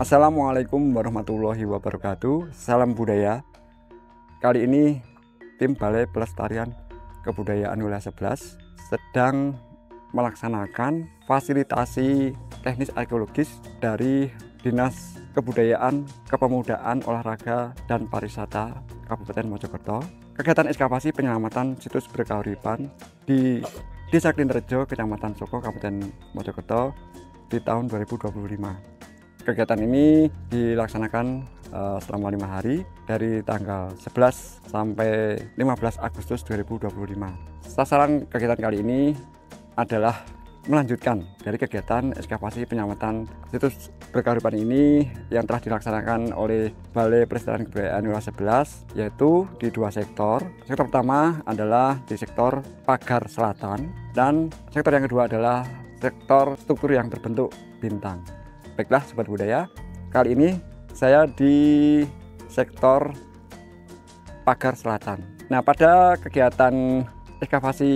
Assalamualaikum warahmatullahi wabarakatuh. Salam budaya. Kali ini tim Balai Pelestarian Kebudayaan Wilayah 11 sedang melaksanakan fasilitasi teknis arkeologis dari Dinas Kebudayaan, Kepemudaan, Olahraga, dan Pariwisata Kabupaten Mojokerto. Kegiatan ekskavasi penyelamatan situs berkeuripan di Desa Klinrejo, Kecamatan Soko, Kabupaten Mojokerto di tahun 2025. Kegiatan ini dilaksanakan selama 5 hari dari tanggal 11 sampai 15 Agustus 2025. Sasaran kegiatan kali ini adalah melanjutkan dari kegiatan ekskavasi penyelamatan situs berkeuripan ini yang telah dilaksanakan oleh Balai Pelestarian Kebudayaan Wilayah 11, yaitu di 2 sektor. Sektor pertama adalah di sektor pagar selatan dan sektor yang kedua adalah sektor struktur yang berbentuk bintang. Baiklah Sobat Budaya, kali ini saya di sektor pagar selatan. Nah, pada kegiatan ekskavasi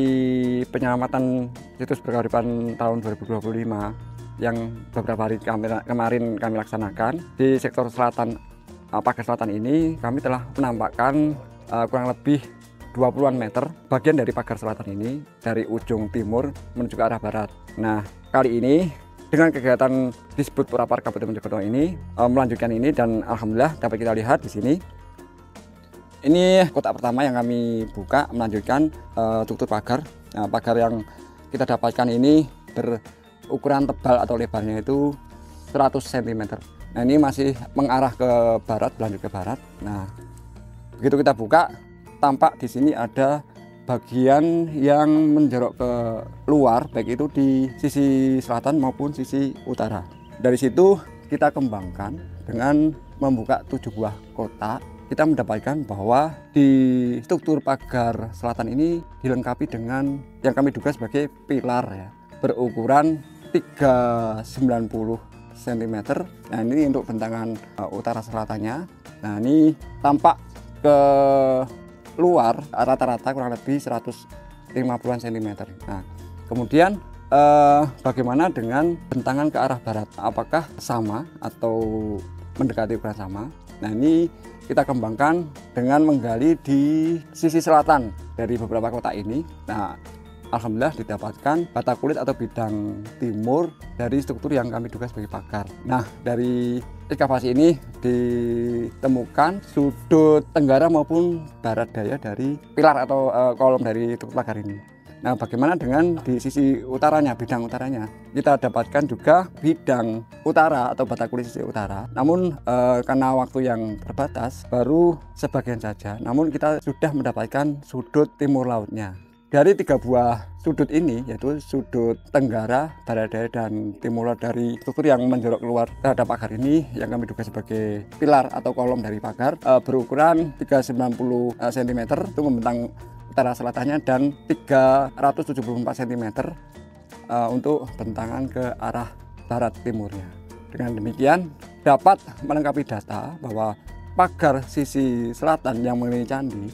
penyelamatan situs berkeuripan tahun 2025 yang beberapa hari kemarin kami laksanakan di sektor selatan, pagar selatan ini kami telah menampakkan kurang lebih 20-an meter bagian dari pagar selatan ini dari ujung timur menuju ke arah barat. Nah, kali ini dengan kegiatan Disbud Purapar Kabupaten Mojokerto ini melanjutkan ini, dan alhamdulillah dapat kita lihat di sini. Ini kotak pertama yang kami buka melanjutkan struktur pagar. Nah, pagar yang kita dapatkan ini berukuran tebal atau lebarnya itu 100 cm. Nah, ini masih mengarah ke barat, berlanjut ke barat. Nah, begitu kita buka, tampak di sini ada bagian yang menjorok ke luar, baik itu di sisi selatan maupun sisi utara. Dari situ kita kembangkan dengan membuka 7 buah kotak. Kita mendapatkan bahwa di struktur pagar selatan ini dilengkapi dengan yang kami duga sebagai pilar ya, berukuran 390 cm. Nah, ini untuk bentangan utara selatannya. Nah, ini tampak ke luar rata-rata kurang lebih 150 cm. Nah, kemudian bagaimana dengan bentangan ke arah barat? Apakah sama atau mendekati ukuran sama? Nah, ini kita kembangkan dengan menggali di sisi selatan dari beberapa kotak ini. Nah, alhamdulillah didapatkan bata kulit atau bidang timur dari struktur yang kami duga sebagai pagar. Nah, dari ekskavasi ini ditemukan sudut tenggara maupun barat daya dari pilar atau kolom dari struktur pagar ini. Nah, bagaimana dengan di sisi utaranya, bidang utaranya? Kita dapatkan juga bidang utara atau bata kulit sisi utara. Namun karena waktu yang terbatas, baru sebagian saja. Namun kita sudah mendapatkan sudut timur lautnya. Dari 3 buah sudut ini, yaitu sudut tenggara, barat daya, dan timur laut dari struktur yang menjorok keluar terhadap pagar ini, yang kami duga sebagai pilar atau kolom dari pagar, berukuran 390 cm, itu membentang utara selatannya, dan 374 cm untuk bentangan ke arah barat timurnya. Dengan demikian dapat melengkapi data bahwa pagar sisi selatan yang mengelilingi candi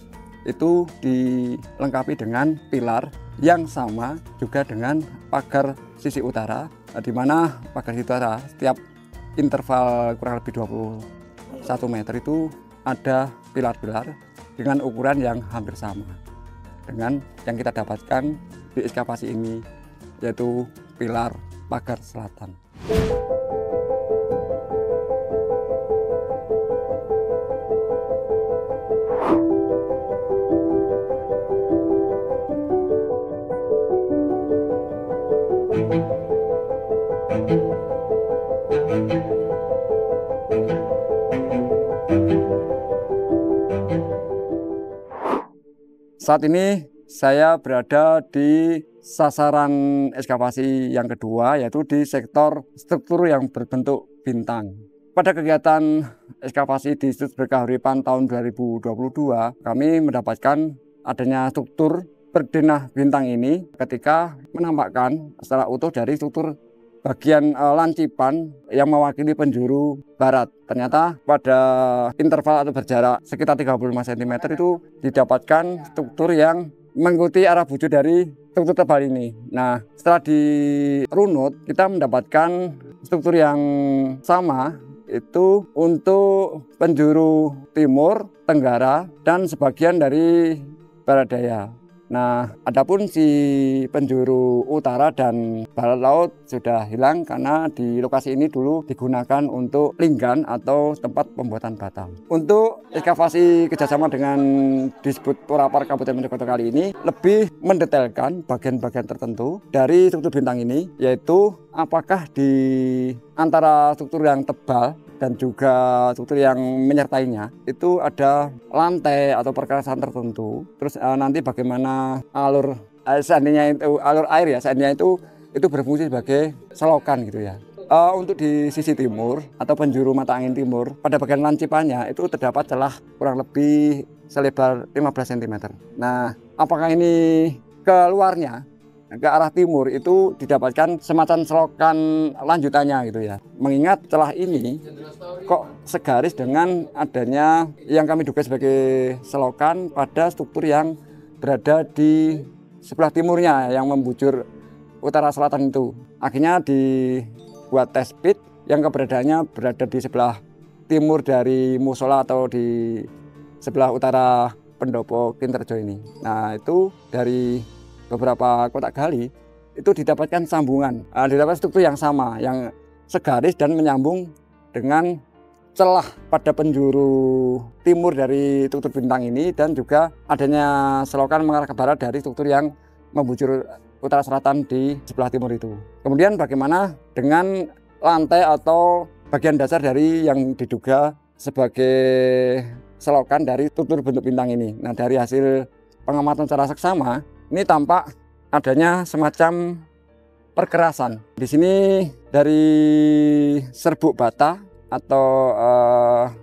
itu dilengkapi dengan pilar yang sama juga dengan pagar sisi utara, di mana pagar sisi utara setiap interval kurang lebih 21 meter itu ada pilar-pilar dengan ukuran yang hampir sama dengan yang kita dapatkan di ekskavasi ini, yaitu pilar pagar selatan. Saat ini saya berada di sasaran ekskavasi yang kedua, yaitu di sektor struktur yang berbentuk bintang. Pada kegiatan ekskavasi di situs berkeuripan tahun 2022, kami mendapatkan adanya struktur berdenah bintang ini ketika menampakkan secara utuh dari struktur bagian lancipan yang mewakili penjuru barat. Ternyata pada interval atau berjarak sekitar 35 cm itu didapatkan struktur yang mengikuti arah bujur dari struktur tebal ini. Nah, setelah dirunut kita mendapatkan struktur yang sama itu untuk penjuru timur, tenggara, dan sebagian dari barat daya. Nah, adapun si penjuru utara dan barat laut sudah hilang karena di lokasi ini dulu digunakan untuk linggan atau tempat pembuatan batam. Untuk ekskavasi kerjasama dengan Disbud Porapar Kabupaten Mojokerto kali ini lebih mendetailkan bagian-bagian tertentu dari struktur bintang ini, yaitu apakah di antara struktur yang tebal dan juga struktur yang menyertainya itu ada lantai atau perkerasan tertentu. Terus nanti bagaimana alur seandainya itu alur air ya, seandainya itu berfungsi sebagai selokan gitu ya. Untuk di sisi timur atau penjuru mata angin timur, pada bagian lancipannya itu terdapat celah kurang lebih selebar 15 cm. Nah, apakah ini keluarnya ke arah timur itu didapatkan semacam selokan lanjutannya gitu ya. Mengingat celah ini kok segaris dengan adanya yang kami duga sebagai selokan pada struktur yang berada di sebelah timurnya yang membujur utara selatan itu. Akhirnya dibuat test pit yang keberadaannya berada di sebelah timur dari musola atau di sebelah utara pendopo Kinterjo ini. Nah, itu dari beberapa kotak gali itu didapatkan sambungan, didapat struktur yang sama, yang segaris dan menyambung dengan celah pada penjuru timur dari struktur bintang ini, dan juga adanya selokan mengarah ke barat dari struktur yang membujur utara selatan di sebelah timur itu. Kemudian bagaimana dengan lantai atau bagian dasar dari yang diduga sebagai selokan dari struktur bentuk bintang ini. Nah, dari hasil pengamatan secara seksama ini tampak adanya semacam perkerasan. Di sini dari serbuk bata atau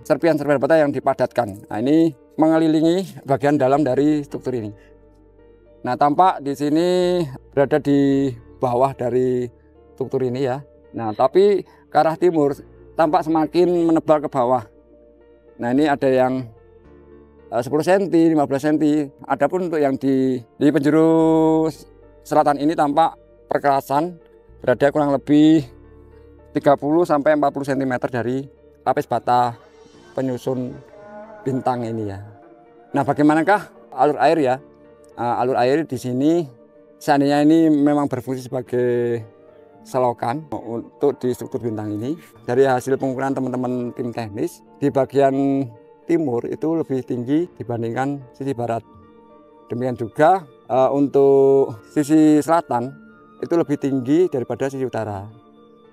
serpian-serpian bata yang dipadatkan. Nah, ini mengelilingi bagian dalam dari struktur ini. Nah, tampak di sini berada di bawah dari struktur ini ya. Nah, tapi ke arah timur tampak semakin menebal ke bawah. Nah, ini ada yang 10 cm, 15 cm. Adapun untuk yang di penjuru selatan ini tampak perkerasan berada kurang lebih 30 sampai 40 cm dari lapis bata penyusun bintang ini ya. Nah, bagaimanakah alur air ya? Alur air di sini seandainya ini memang berfungsi sebagai selokan untuk di struktur bintang ini. Dari hasil pengukuran teman-teman tim teknis, di bagian timur itu lebih tinggi dibandingkan sisi barat. Demikian juga untuk sisi selatan itu lebih tinggi daripada sisi utara.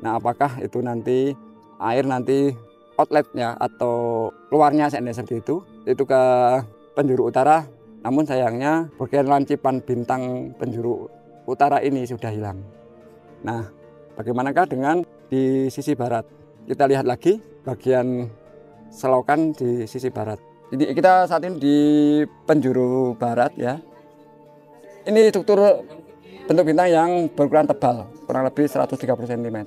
Nah, apakah itu nanti air nanti outletnya atau keluarnya seandainya seperti itu ke penjuru utara, namun sayangnya bagian lancipan bintang penjuru utara ini sudah hilang. Nah, bagaimanakah dengan di sisi barat? Kita lihat lagi bagian selokan di sisi barat. Jadi kita saat ini di penjuru barat ya. Ini struktur bentuk bintang yang berukuran tebal, kurang lebih 130 cm.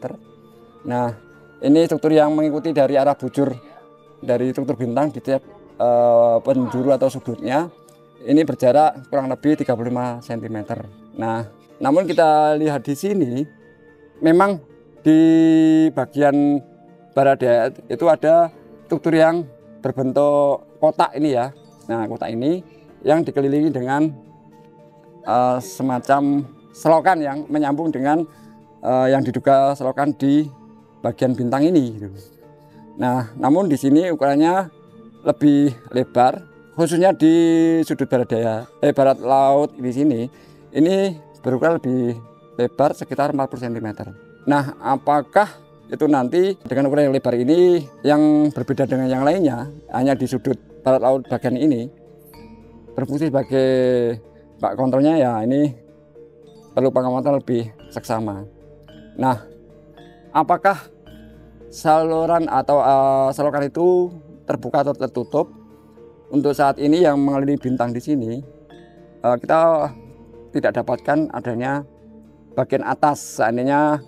Nah, ini struktur yang mengikuti dari arah bujur dari struktur bintang di tiap penjuru atau sudutnya. Ini berjarak kurang lebih 35 cm. Nah, namun kita lihat di sini, memang di bagian barat daya itu ada struktur yang berbentuk kotak ini ya. Nah, kotak ini yang dikelilingi dengan semacam selokan yang menyambung dengan yang diduga selokan di bagian bintang ini. Nah, namun di sini ukurannya lebih lebar, khususnya di sudut barat daya, barat laut di sini. Ini berukuran lebih lebar sekitar 40 cm. Nah, apakah itu nanti dengan ukuran yang lebar ini yang berbeda dengan yang lainnya, hanya di sudut barat laut bagian ini berfungsi sebagai bak kontrolnya ya, ini perlu pengamatan lebih seksama. Nah, apakah saluran atau selokan itu terbuka atau tertutup? Untuk saat ini yang mengelilingi bintang di sini kita tidak dapatkan adanya bagian atas, seandainya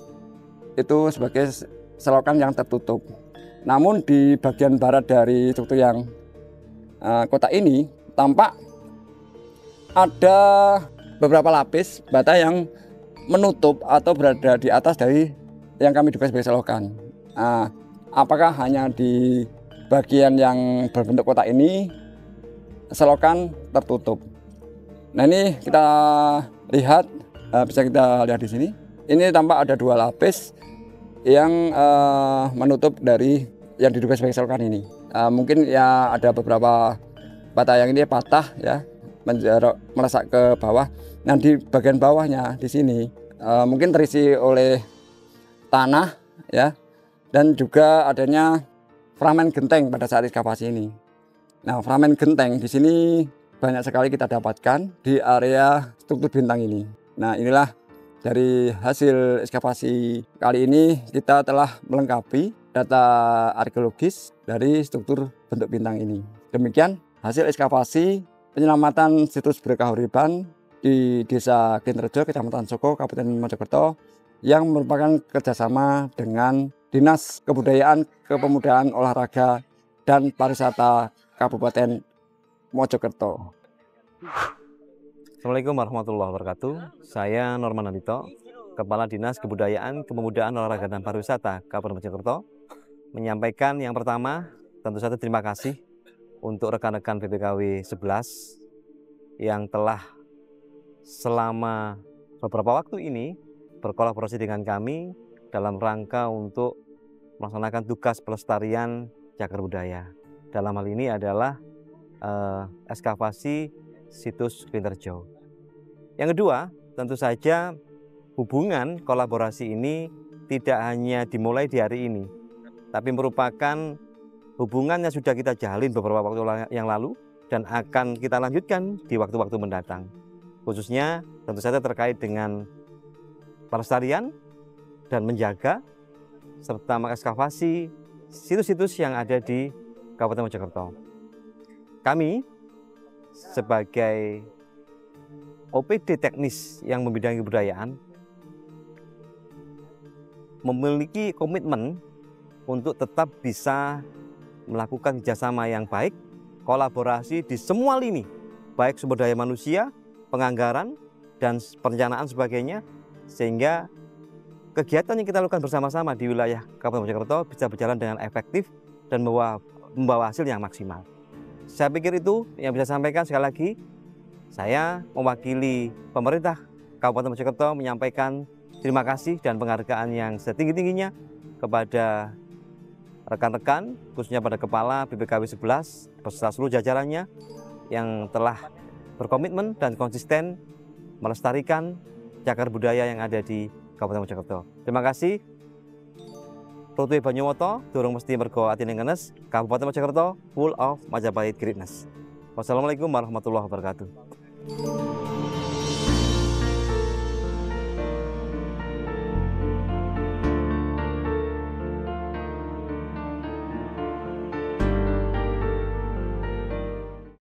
itu sebagai selokan yang tertutup. Namun di bagian barat dari struktur yang kotak ini tampak ada beberapa lapis bata yang menutup atau berada di atas dari yang kami duga sebagai selokan. apakah hanya di bagian yang berbentuk kotak ini selokan tertutup. Nah, ini kita lihat, bisa kita lihat di sini. Ini tampak ada 2 lapis yang menutup dari yang diduga sebagai selokan ini. Mungkin ya ada beberapa bata yang ini patah ya, melesak ke bawah. Nah, di bagian bawahnya di sini mungkin terisi oleh tanah ya, dan juga adanya fragmen genteng pada saat ekskavasi ini. Nah, fragmen genteng di sini banyak sekali kita dapatkan di area struktur bintang ini. Nah, inilah dari hasil ekskavasi kali ini, kita telah melengkapi data arkeologis dari struktur bentuk bintang ini. Demikian hasil ekskavasi penyelamatan situs berkahuriban di Desa Klinrejo, Kecamatan Soko, Kabupaten Mojokerto, yang merupakan kerjasama dengan Dinas Kebudayaan, Kepemudaan, Olahraga, dan Pariwisata Kabupaten Mojokerto. Assalamualaikum warahmatullahi wabarakatuh. Saya Norman Andito, Kepala Dinas Kebudayaan, Kepemudaan, Olahraga, dan Pariwisata Kabupaten Mojokerto, menyampaikan yang pertama, tentu saja terima kasih untuk rekan-rekan BPKW 11 yang telah selama beberapa waktu ini berkolaborasi dengan kami dalam rangka untuk melaksanakan tugas pelestarian cagar budaya. Dalam hal ini adalah ekskavasi situs Klinrejo. Yang kedua, tentu saja hubungan kolaborasi ini tidak hanya dimulai di hari ini, tapi merupakan hubungan yang sudah kita jalin beberapa waktu yang lalu dan akan kita lanjutkan di waktu-waktu mendatang. Khususnya tentu saja terkait dengan pelestarian dan menjaga serta mengekskavasi situs-situs yang ada di Kabupaten Mojokerto. Kami sebagai OPD teknis yang membidangi kebudayaan memiliki komitmen untuk tetap bisa melakukan kerjasama yang baik, kolaborasi di semua lini, baik sumber daya manusia, penganggaran, dan perencanaan sebagainya, sehingga kegiatan yang kita lakukan bersama-sama di wilayah Kabupaten Mojokerto bisa berjalan dengan efektif dan membawa hasil yang maksimal. Saya pikir itu yang bisa saya sampaikan. Sekali lagi, saya mewakili pemerintah Kabupaten Mojokerto menyampaikan terima kasih dan penghargaan yang setinggi-tingginya kepada rekan-rekan, khususnya pada Kepala BPKW 11 beserta seluruh jajarannya yang telah berkomitmen dan konsisten melestarikan cagar budaya yang ada di Kabupaten Mojokerto. Terima kasih. Rutui Banyuwoto, durung mesti mergo atine ngenes, Kabupaten Mojokerto full of Majapahit greatness. Wassalamualaikum warahmatullahi wabarakatuh.